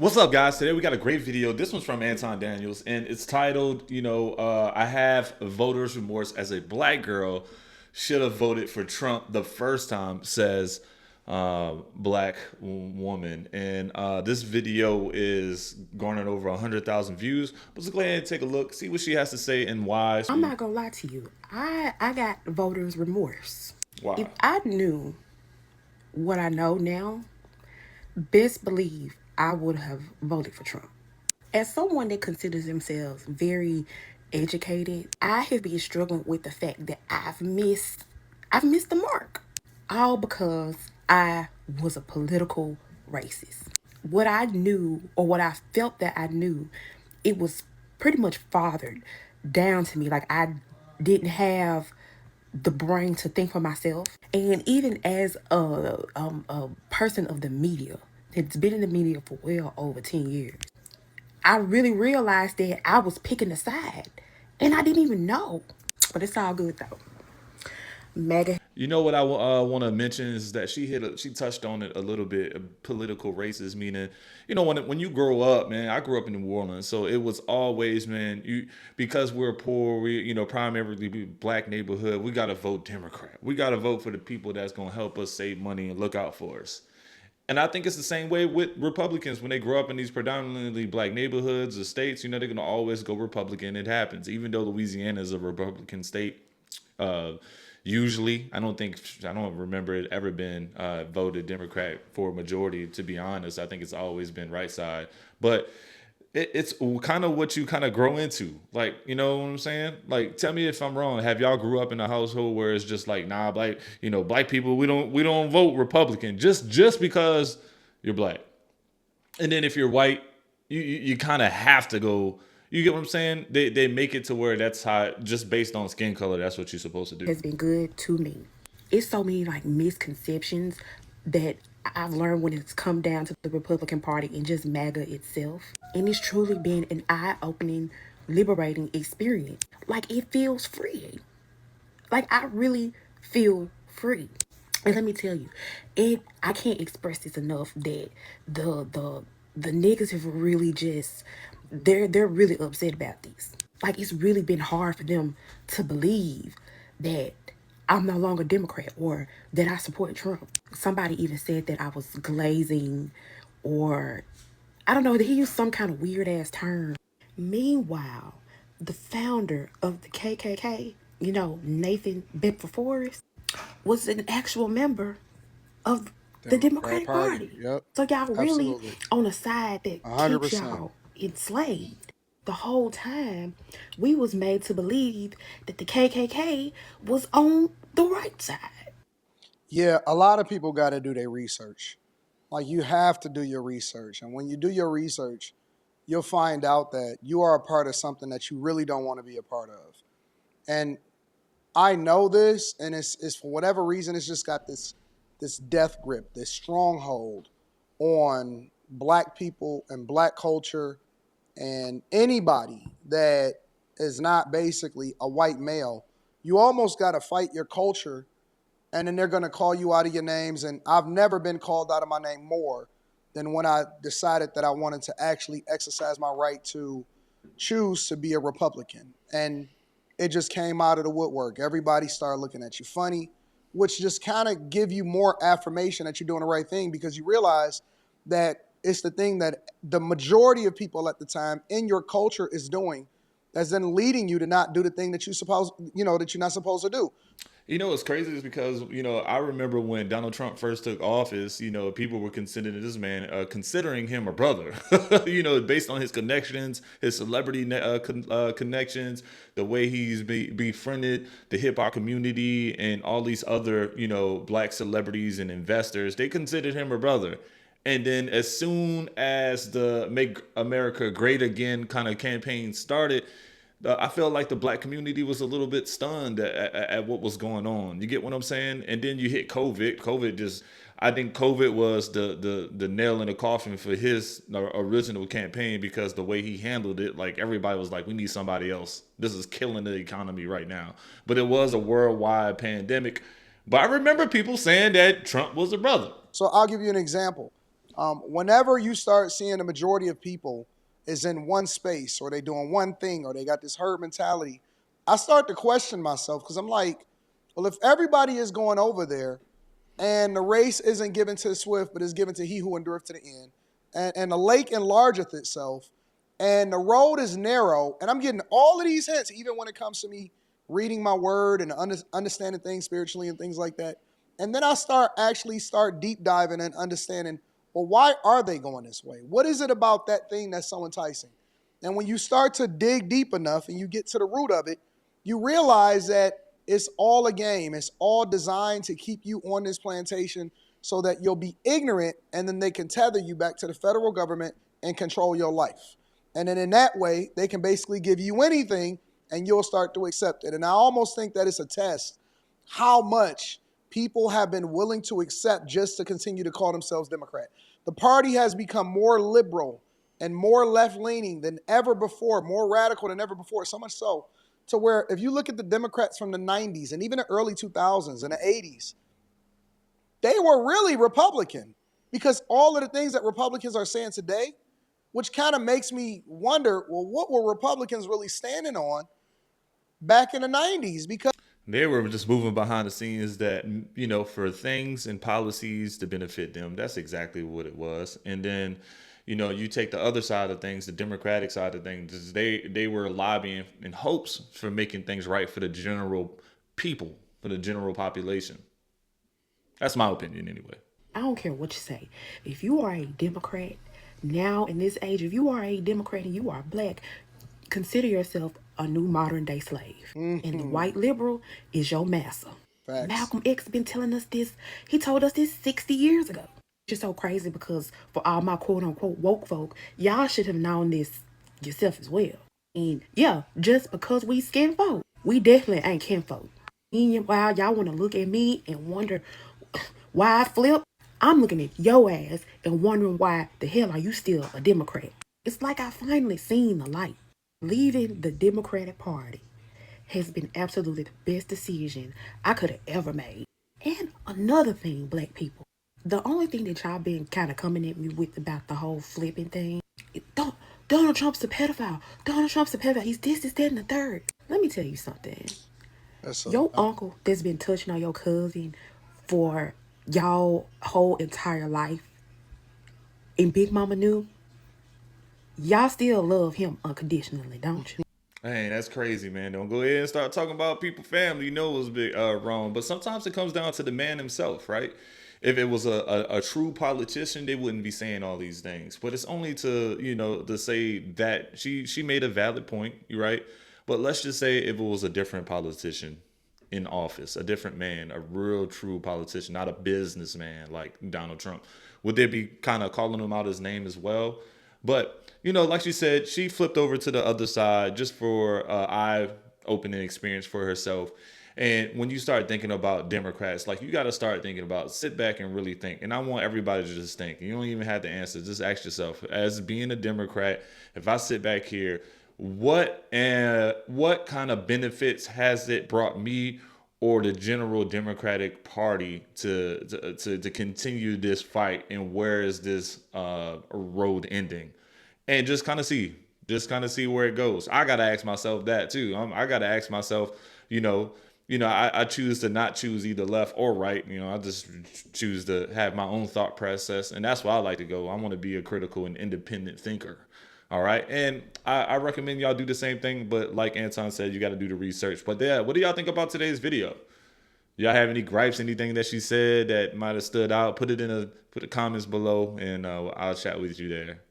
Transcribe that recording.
What's up, guys? Today we got a great video. This one's from Anton Daniels, and it's titled, I have voters remorse as a black girl. Should have voted for Trump the first time, says black woman. And this video is garnered over 100,000 views. Let's go ahead and take a look, see what she has to say and why. I'm not gonna lie to you. I got voters remorse. If Why? I knew what I know now, best believe I would have voted for Trump. As someone that considers themselves very educated, I have been struggling with the fact that I've missed the mark. All because I was a political racist. What I knew, or what I felt that I knew, it was pretty much fathered down to me. Like I didn't have the brain to think for myself. And even as a person of the media that's been in the media for well over 10 years, I really realized that I was picking a side and I didn't even know. But it's all good though. MAGA. You know what I want to mention is that she touched on it a little bit. Political races, meaning, when you grow up, man. I grew up in New Orleans, so it was always, man. Because we're poor, we primarily black neighborhood. We got to vote Democrat. We got to vote for the people that's gonna help us save money and look out for us. And I think it's the same way with Republicans when they grow up in these predominantly black neighborhoods or states. They're gonna always go Republican. It happens, even though Louisiana is a Republican state. Uh, Usually, I don't remember it ever been voted Democrat for a majority. To be honest, I think it's always been right side. But it's kind of what you kind of grow into. Like, you know what I'm saying? Like, tell me if I'm wrong. Have y'all grew up in a household where it's just like, nah, black people, we don't vote Republican just because you're black. And then if you're white, you kind of have to go. You get what I'm saying? They make it to where that's how, just based on skin color, that's what you're supposed to do. Has been good to me. It's so many like misconceptions that I've learned when it's come down to the Republican Party and just MAGA itself. And it's truly been an eye-opening, liberating experience. Like it feels free. Like I really feel free. And let me tell you, I can't express this enough that the niggas have really just they're really upset about this. Like it's really been hard for them to believe that I'm no longer Democrat or that I support Trump. Somebody even said that I was glazing, or I don't know, that he used some kind of weird ass term. Meanwhile, the founder of the KKK, Nathan Bedford Forrest, was an actual member of the Democrat Democratic Party. Party. Yep. So y'all really Absolutely. on a side that A hundred keeps percent. y'all enslaved. The whole time we was made to believe that the KKK was on the right side. Yeah, a lot of people got to do their research. Like you have to do your research, and when you do your research, you'll find out that you are a part of something that you really don't want to be a part of. And I know this, and it's for whatever reason, it's just got this death grip, this stronghold on black people and black culture and anybody that is not basically a white male. You almost got to fight your culture, and then they're going to call you out of your names. And I've never been called out of my name more than when I decided that I wanted to actually exercise my right to choose to be a Republican. And it just came out of the woodwork. Everybody started looking at you funny, which just kind of give you more affirmation that you're doing the right thing, because you realize that it's the thing that the majority of people at the time in your culture is doing, that's then leading you to not do the thing that that you're not supposed to do. What's crazy is because I remember when Donald Trump first took office. People were considering this man, considering him a brother. Based on his connections, his celebrity connections, the way he's befriended the hip hop community and all these other black celebrities and investors. They considered him a brother. And then as soon as the Make America Great Again kind of campaign started, I felt like the black community was a little bit stunned at what was going on. You get what I'm saying? And then you hit COVID. I think COVID was the nail in the coffin for his original campaign, because the way he handled it, like everybody was like, we need somebody else. This is killing the economy right now. But it was a worldwide pandemic. But I remember people saying that Trump was a brother. So I'll give you an example. Whenever you start seeing the majority of people is in one space, or they doing one thing, or they got this herd mentality, I start to question myself, because I'm like, well, if everybody is going over there and the race isn't given to the swift, but is given to he who endureth to the end, and the lake enlargeth itself, and the road is narrow, and I'm getting all of these hints, even when it comes to me reading my word and understanding things spiritually and things like that. And then I start deep diving and understanding, well, why are they going this way? What is it about that thing that's so enticing? And when you start to dig deep enough and you get to the root of it, you realize that it's all a game. It's all designed to keep you on this plantation so that you'll be ignorant, and then they can tether you back to the federal government and control your life. And then in that way, they can basically give you anything and you'll start to accept it. And I almost think that it's a test how much people have been willing to accept just to continue to call themselves Democrat. The party has become more liberal and more left-leaning than ever before, more radical than ever before, so much so to where if you look at the Democrats from the 90s and even the early 2000s and the 80s, they were really Republican, because all of the things that Republicans are saying today, which kind of makes me wonder, well, what were Republicans really standing on back in the 90s? Because They were just moving behind the scenes that, for things and policies to benefit them. That's exactly what it was. And then, you take the other side of things, the Democratic side of things, they were lobbying in hopes for making things right for the general people, for the general population. That's my opinion anyway. I don't care what you say. If you are a Democrat now in this age, if you are a Democrat and you are black, consider yourself a new modern day slave. And the white liberal is your master. facts. Malcolm X been telling us this. He told us this 60 years ago. Just so crazy, because for all my quote unquote woke folk, y'all should have known this yourself as well. And yeah, just because we skin folk, we definitely ain't kinfolk. Meanwhile, y'all want to look at me and wonder why I flip. I'm looking at your ass and wondering why the hell are you still a Democrat. It's like I finally seen the light. Leaving the Democratic Party has been absolutely the best decision I could have ever made. And another thing, black people, the only thing that y'all been kind of coming at me with about the whole flipping thing, Donald Trump's a pedophile. Donald Trump's a pedophile. He's this, that, and the third. Let me tell you something. That's Your uncle that's been touching on your cousin for y'all whole entire life, and Big Mama knew, y'all still love him unconditionally, don't you? Hey, that's crazy, man. Don't go ahead and start talking about people, family. You know it was big wrong. But sometimes it comes down to the man himself, right? If it was a true politician, they wouldn't be saying all these things. But it's only to, to say that she made a valid point, right? But let's just say if it was a different politician in office, a different man, a real true politician, not a businessman like Donald Trump, would they be kind of calling him out his name as well? But like she said, she flipped over to the other side just for eye opening experience for herself. And when you start thinking about Democrats, like you got to start thinking about, sit back and really think. And I want everybody to just think. You don't even have to answer. Just ask yourself, as being a Democrat, if I sit back here, what kind of benefits has it brought me or the general Democratic Party to continue this fight, and where is this road ending? And just kind of see where it goes. I gotta ask myself that too. I gotta ask myself, I choose to not choose either left or right. I just choose to have my own thought process, and that's why I like to go. I want to be a critical and independent thinker. All right, and I recommend y'all do the same thing. But like Anton said, you got to do the research. But yeah, what do y'all think about today's video? Y'all have any gripes, anything that she said that might have stood out? Put the comments below, and I'll chat with you there.